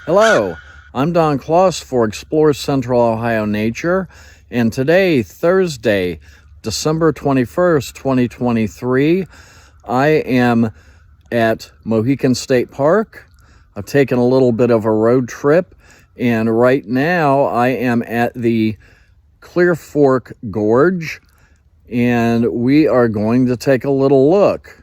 Hello, I'm Don Kloss for Explore Central Ohio Nature, and today, Thursday, December 21st, 2023, I am at Mohican State Park. I've taken a little bit of a road trip, and right now I am at the Cedar Fork Gorge, and we are going to take a little look.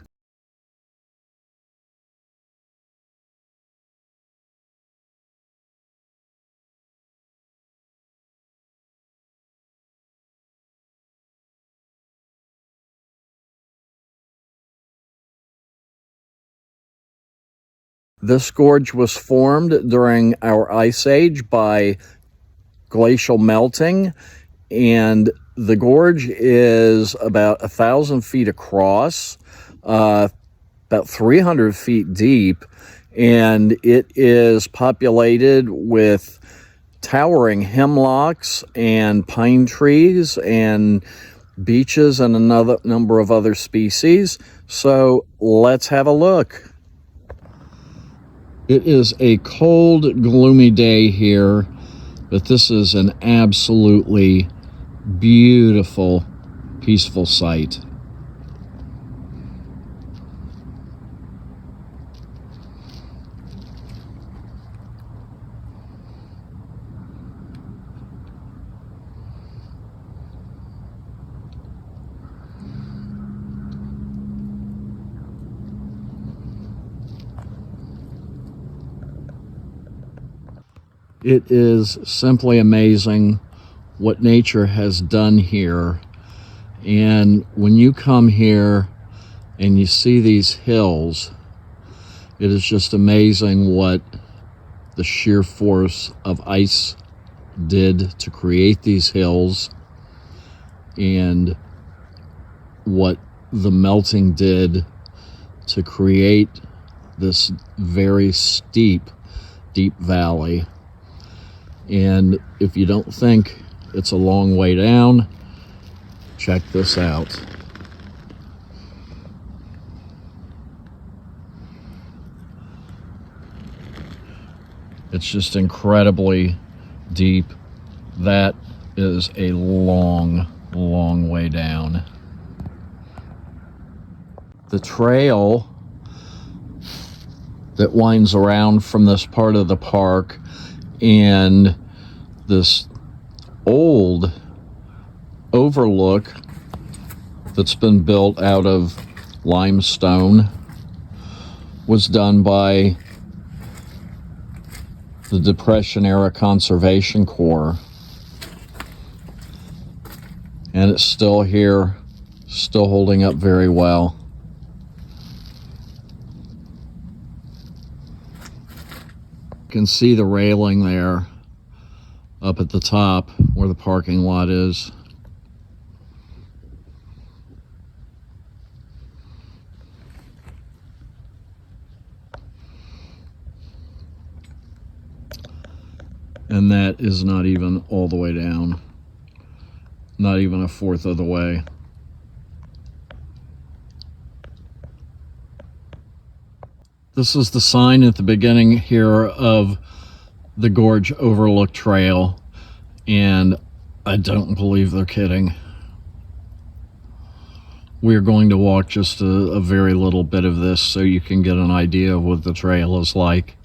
This gorge was formed during our ice age by glacial melting, and the gorge is about 1,000 feet across, about 300 feet deep, and it is populated with towering hemlocks and pine trees and beeches and another number of other species. So let's have a look. It is a cold, gloomy day here, but this is an absolutely beautiful, peaceful sight. It is simply amazing what nature has done here. And when you come here and you see these hills, it is just amazing what the sheer force of ice did to create these hills and what the melting did to create this very steep, deep valley. And if you don't think it's a long way down, check this out. It's just incredibly deep. That is a long, long way down. The trail that winds around from this part of the park and this old overlook that's been built out of limestone was done by the Depression era Conservation Corps, and it's still here, still holding up very well. You can see the railing there up at the top where the parking lot is. And that is not even all the way down, not even a fourth of the way. This is the sign at the beginning here of the Gorge Overlook Trail, and I don't believe they're kidding. We're going to walk just a very little bit of this so you can get an idea of what the trail is like.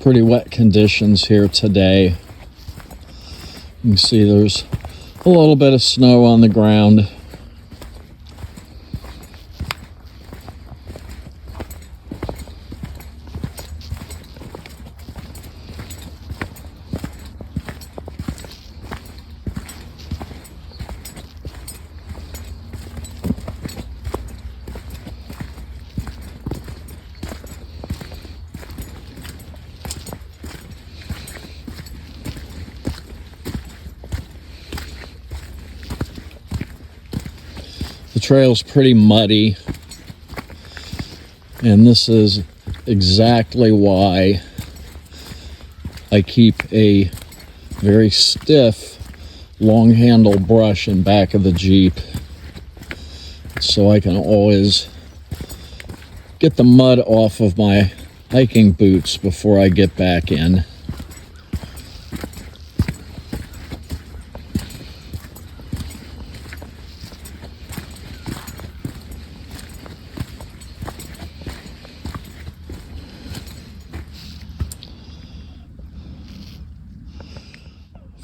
Pretty wet conditions here today. You can see there's a little bit of snow on the ground. The trail's pretty muddy. And this is exactly why I keep a very stiff long handle brush in back of the Jeep, so I can always get the mud off of my hiking boots before I get back in.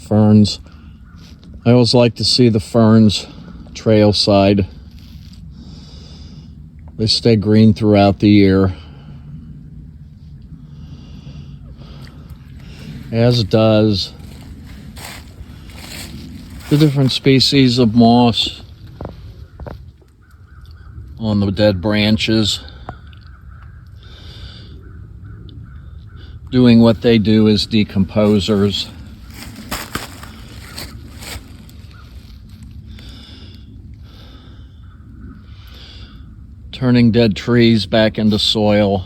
Ferns. I always like to see the ferns trail side. They stay green throughout the year, as does the different species of moss on the dead branches, doing what they do as decomposers. Turning dead trees back into soil,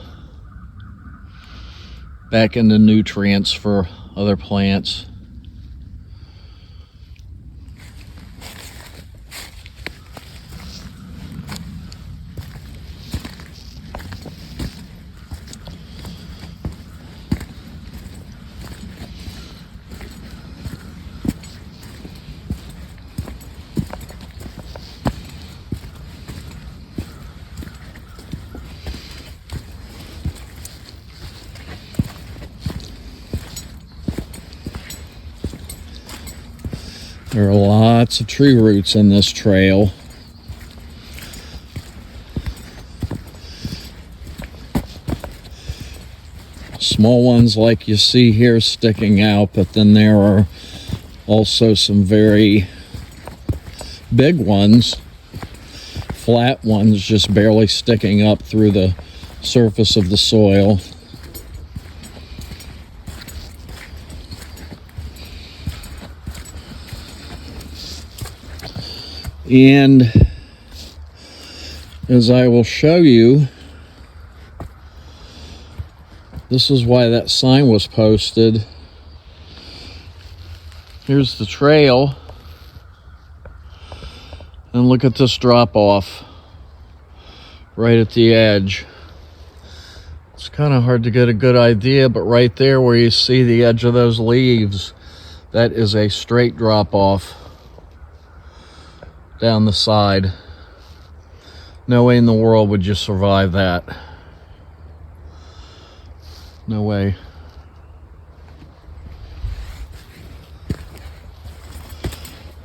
back into nutrients for other plants. There are lots of tree roots in this trail. Small ones like you see here sticking out, but then there are also some very big ones, flat ones just barely sticking up through the surface of the soil. And as I will show you, this is why that sign was posted. Here's the trail, and look at this drop off right at the edge. It's kind of hard to get a good idea, but right there where you see the edge of those leaves, that is a straight drop off down the side. No way in the world would you survive that. No way.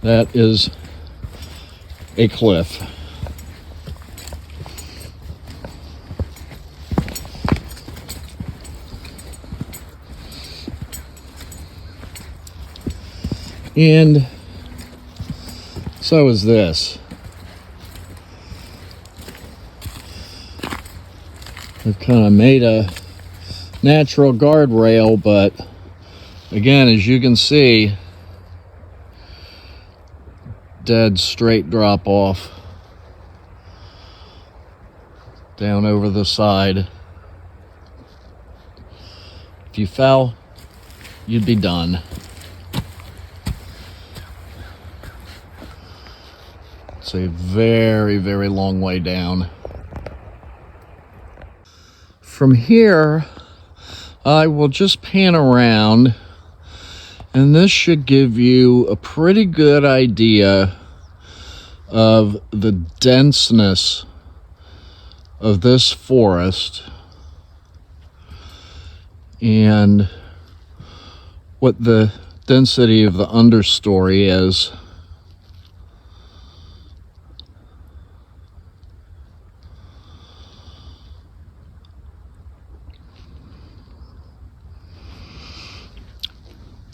That is a cliff. And so is this. They've kind of made a natural guardrail, but again, as you can see, dead straight drop off down over the side. If you fell, you'd be done. It's a very, very long way down. From here, I will just pan around, and this should give you a pretty good idea of the denseness of this forest and what the density of the understory is.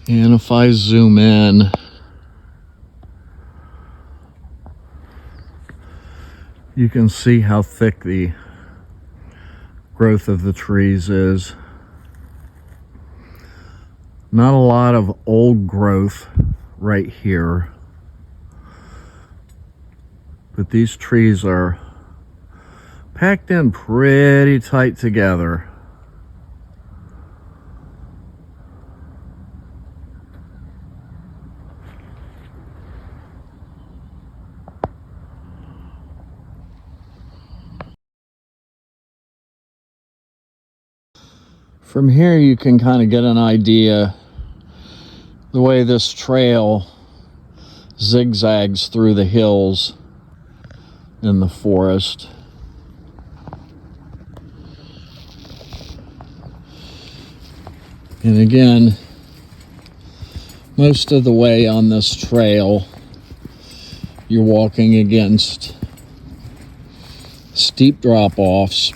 And if I zoom in, you can see how thick the growth of the trees is. Not a lot of old growth right here, but these trees are packed in pretty tight together. From here you can kind of get an idea the way this trail zigzags through the hills in the forest. And again, most of the way on this trail you're walking against steep drop-offs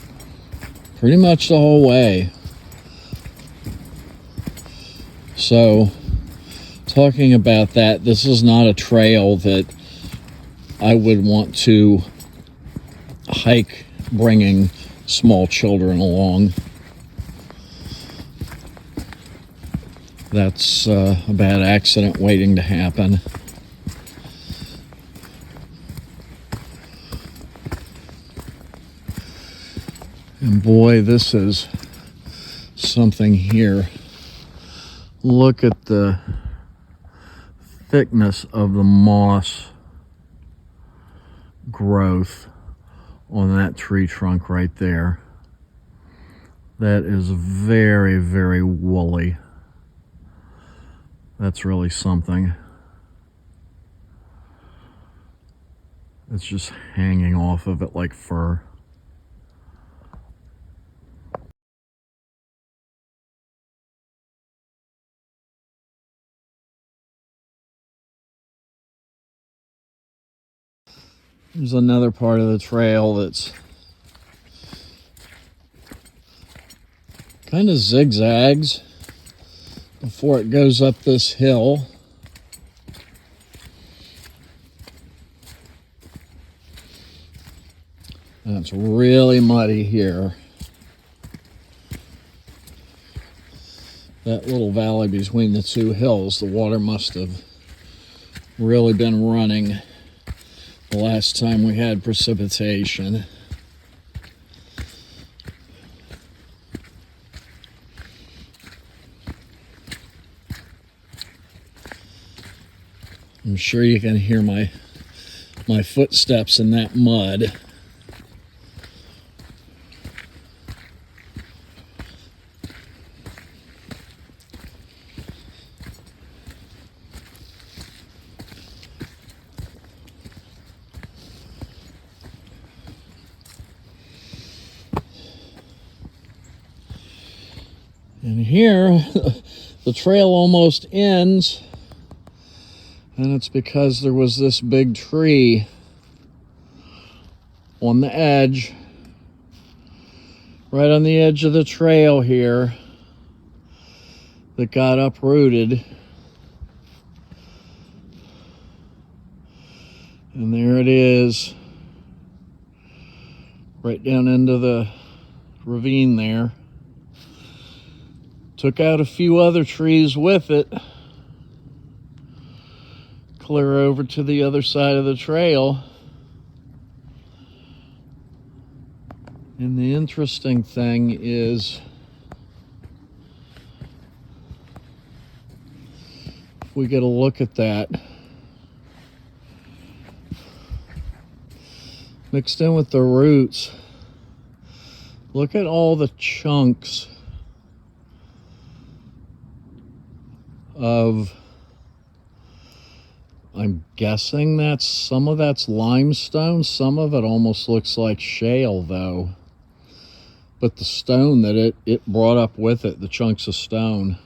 pretty much the whole way. So, talking about that, this is not a trail that I would want to hike bringing small children along. That's a bad accident waiting to happen. And boy, this is something here. Look at the thickness of the moss growth on that tree trunk right there. That is very, very woolly. That's really something. It's just hanging off of it like fur. There's another part of the trail that's kind of zigzags before it goes up this hill. And it's really muddy here. That little valley between the two hills, the water must have really been running the last time we had precipitation. I'm sure you can hear my footsteps in that mud. And here, the trail almost ends, and it's because there was this big tree on the edge, right on the edge of the trail here, that got uprooted. And there it is, right down into the ravine there. Took out a few other trees with it, clear over to the other side of the trail. And the interesting thing is, if we get a look at that, mixed in with the roots, look at all the chunks of, I'm guessing that's, some of that's limestone, some of it almost looks like shale though. But the stone that it brought up with it, the chunks of stone.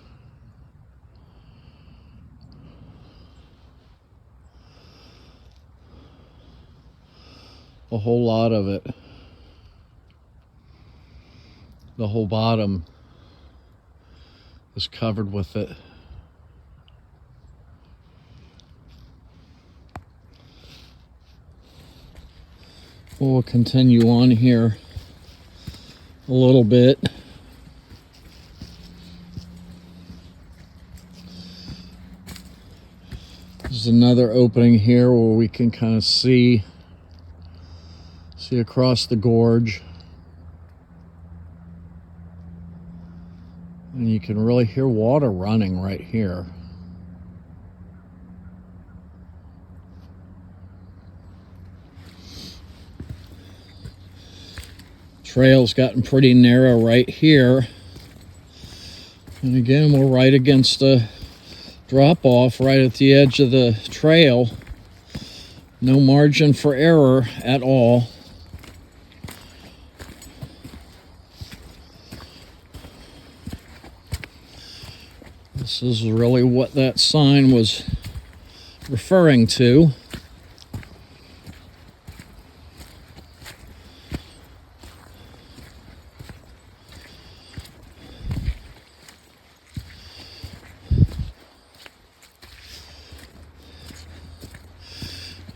A whole lot of it. The whole bottom is covered with it. We'll continue on here a little bit. There's another opening here where we can kind of see See across the gorge. And you can really hear water running right here. Trail's gotten pretty narrow right here. And again, we're right against a drop-off right at the edge of the trail. No margin for error at all. This is really what that sign was referring to.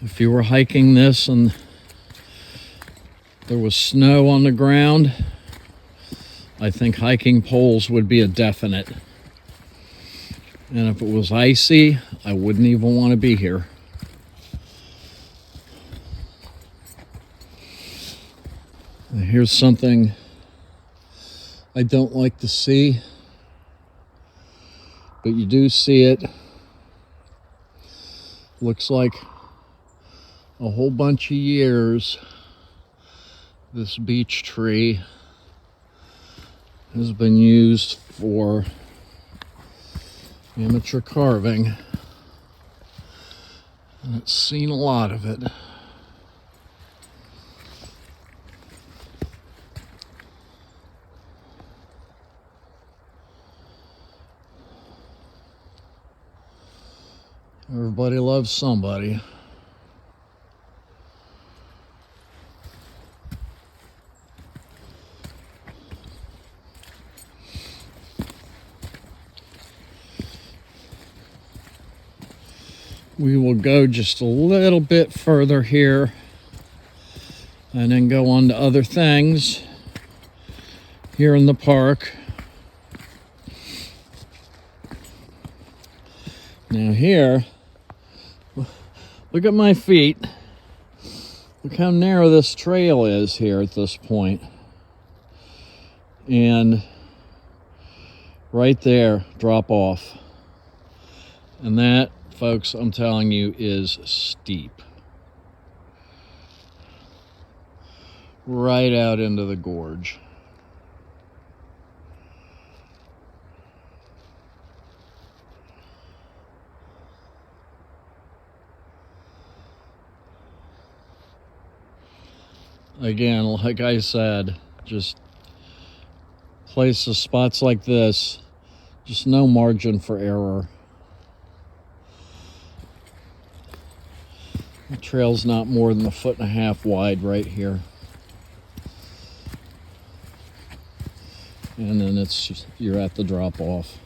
If you were hiking this and there was snow on the ground, I think hiking poles would be a definite. And if it was icy, I wouldn't even want to be here. And here's something I don't like to see, but you do see it. Looks like a whole bunch of years this beech tree has been used for amateur carving, and it's seen a lot of it. Everybody loves somebody. We will go just a little bit further here and then go on to other things here in the park. Now here, look at my feet. Look how narrow this trail is here at this point. And right there, drop off. And that, folks, I'm telling you, is steep. Right out into the gorge. Again, like I said, just places, spots like this, just no margin for error. The trail's not more than 1.5 feet wide right here. And then you're at the drop off.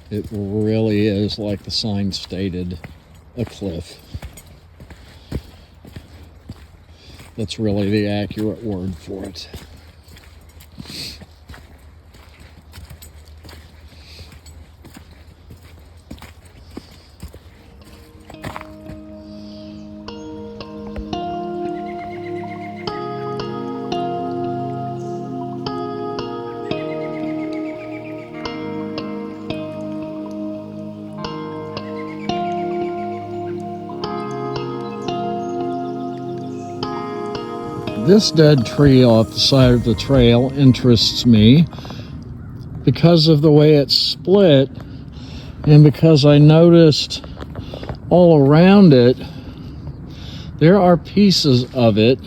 It really is, like the sign stated, a cliff. That's really the accurate word for it. This dead tree off the side of the trail interests me because of the way it's split, and because I noticed all around it there are pieces of it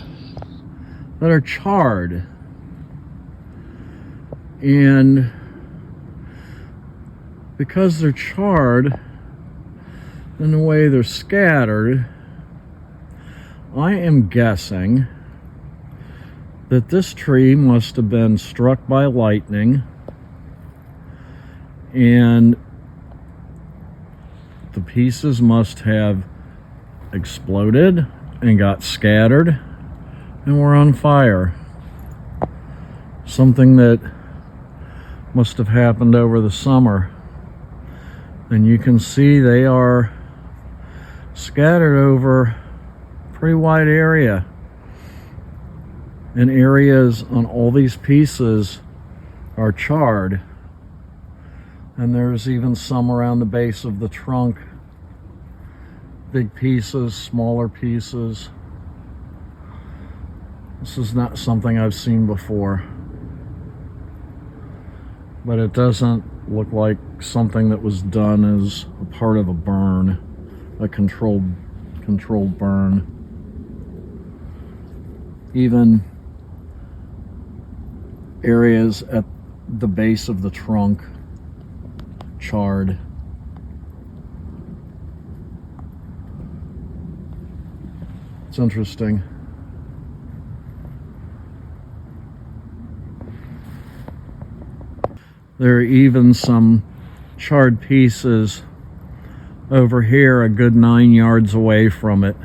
that are charred, and because they're charred and the way they're scattered, I am guessing that this tree must have been struck by lightning, and the pieces must have exploded and got scattered and were on fire. Something that must have happened over the summer. And you can see they are scattered over a pretty wide area. And areas on all these pieces are charred. And there's even some around the base of the trunk. Big pieces, smaller pieces. This is not something I've seen before. But it doesn't look like something that was done as a part of a burn, a controlled burn. Even areas at the base of the trunk charred. It's interesting. There are even some charred pieces over here a good 9 yards away from it.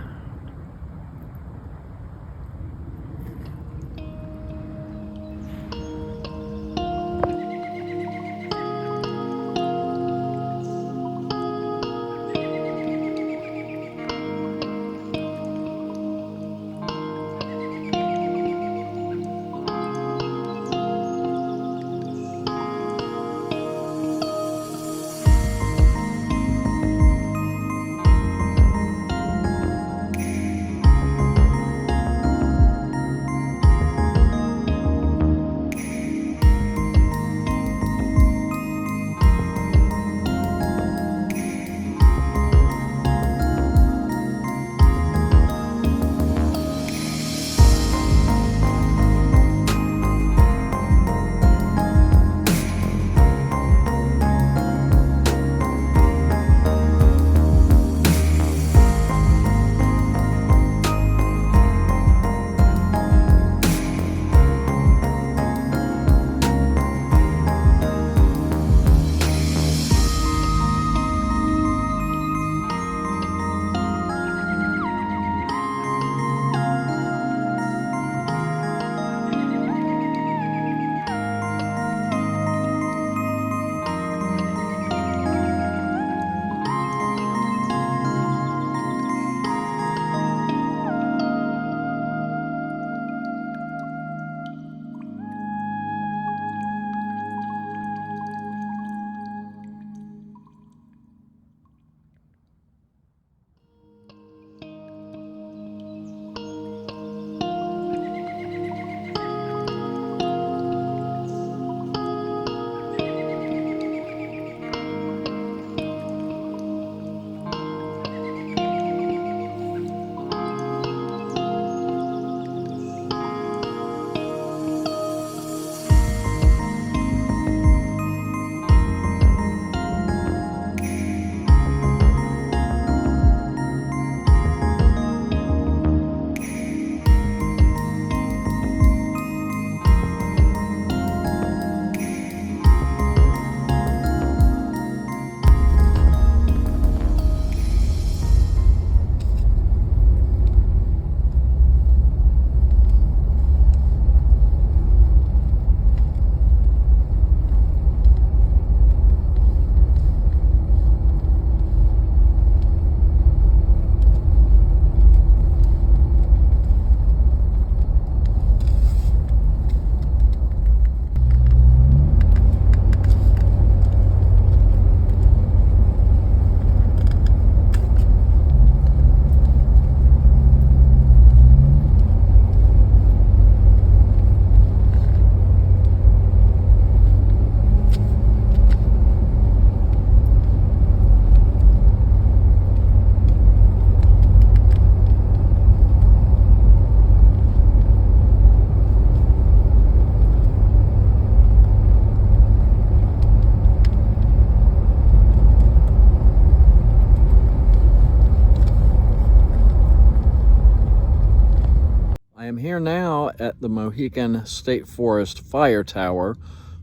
am here now at the Mohican State Forest Fire Tower,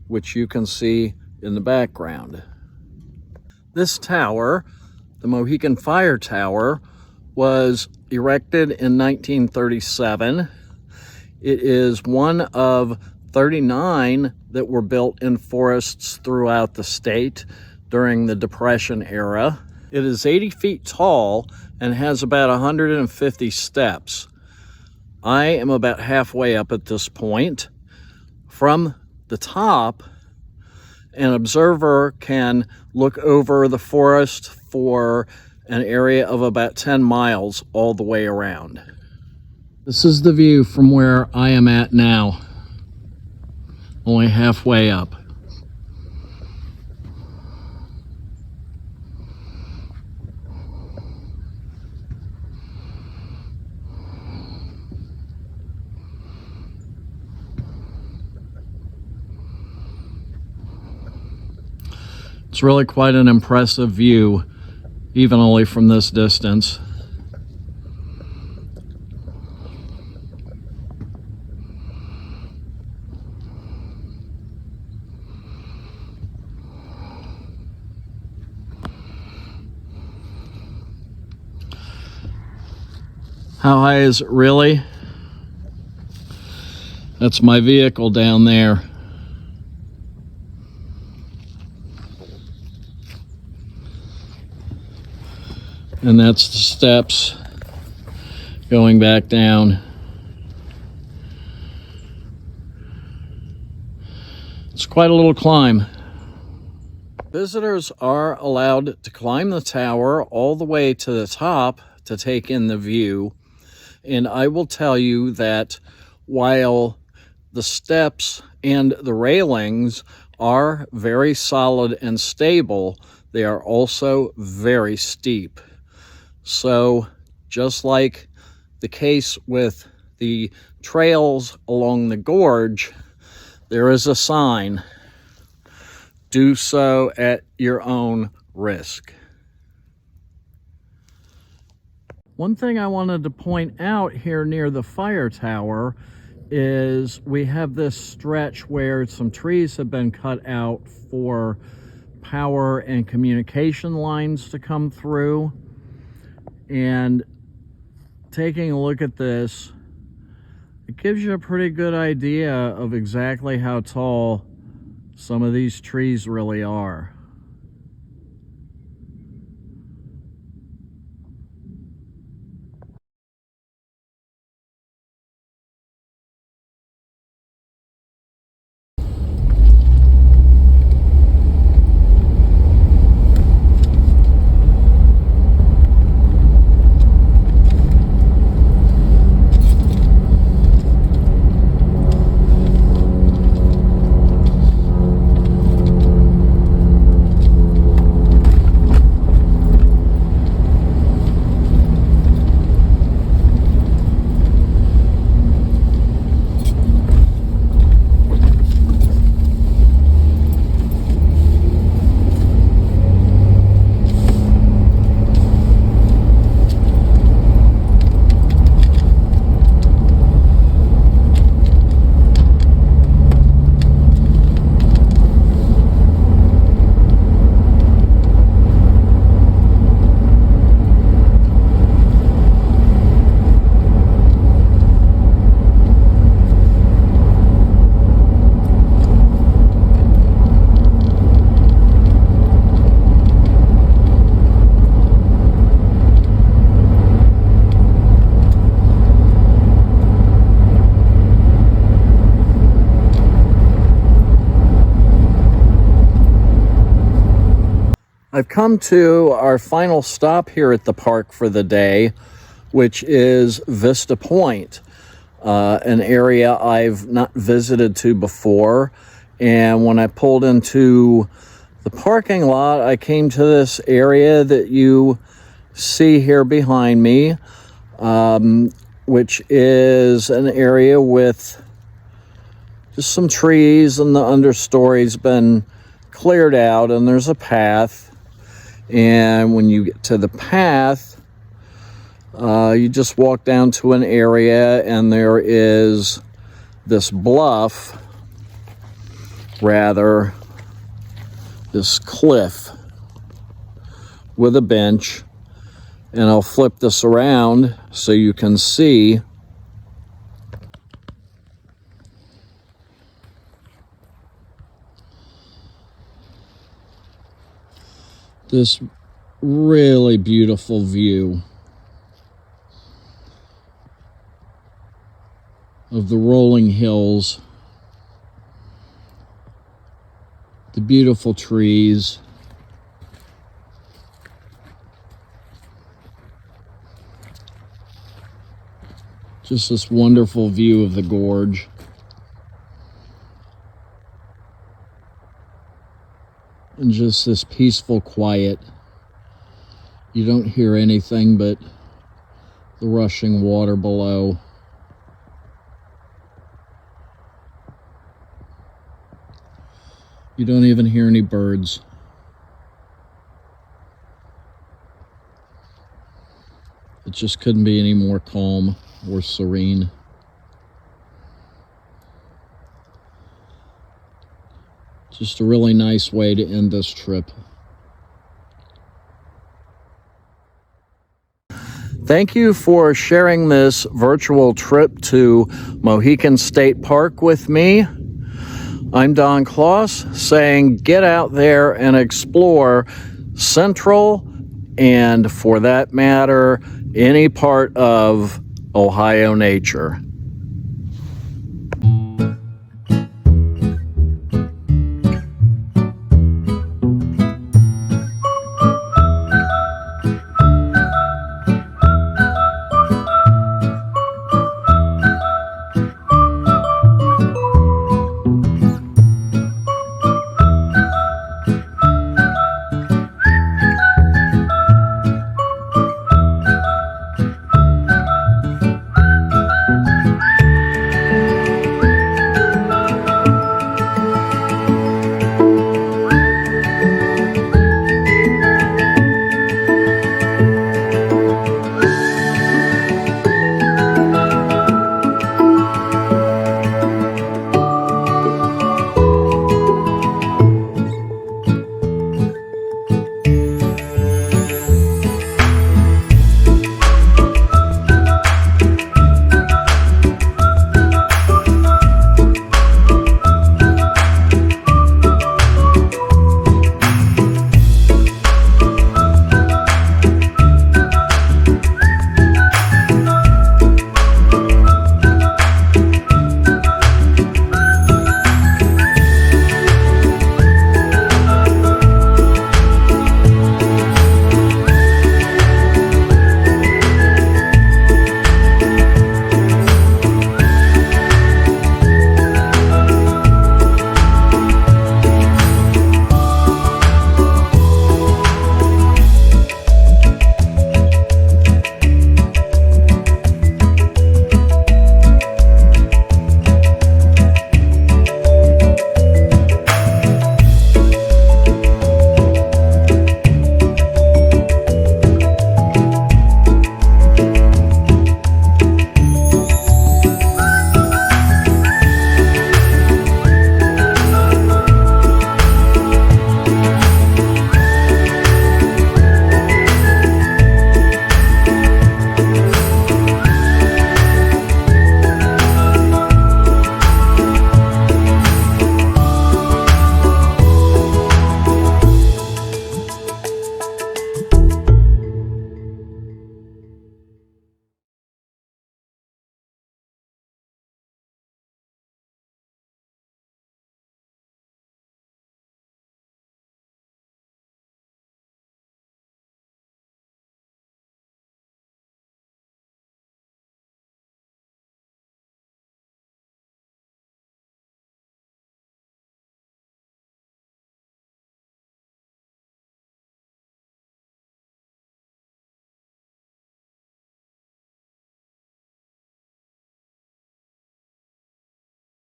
which you can see in the background. This tower, the Mohican Fire Tower, was erected in 1937. It is one of 39 that were built in forests throughout the state. during the Depression era. It is 80 feet tall and has about 150 steps. I am about halfway up at this point. From the top, an observer can look over the forest for an area of about 10 miles all the way around. This is the view from where I am at now, only halfway up. It's really quite an impressive view, even only from this distance. How high is it really? That's my vehicle down there. And that's the steps going back down. It's quite a little climb. Visitors are allowed to climb the tower all the way to the top to take in the view. And I will tell you that while the steps and the railings are very solid and stable, they are also very steep. So just like the case with the trails along the gorge, there is a sign, "Do so at your own risk." One thing I wanted to point out here near the fire tower is we have this stretch where some trees have been cut out for power and communication lines to come through. And taking a look at this, it gives you a pretty good idea of exactly how tall some of these trees really are. I've come to our final stop here at the park for the day, which is Vista Point, an area I've not visited to before. And when I pulled into the parking lot, I came to this area that you see here behind me, which is an area with just some trees, and the understory's been cleared out, and there's a path. And when you get to the path, you just walk down to an area, and there is this bluff, rather, this cliff with a bench. And I'll flip this around so you can see. this really beautiful view of the rolling hills, the beautiful trees, just this wonderful view of the gorge. And just this peaceful quiet. You don't hear anything but the rushing water below. You don't even hear any birds. It just couldn't be any more calm or serene. Just a really nice way to end this trip. Thank you for sharing this virtual trip to Mohican State Park with me. I'm Don Kloss saying get out there and explore Central, and for that matter, any part of Ohio nature.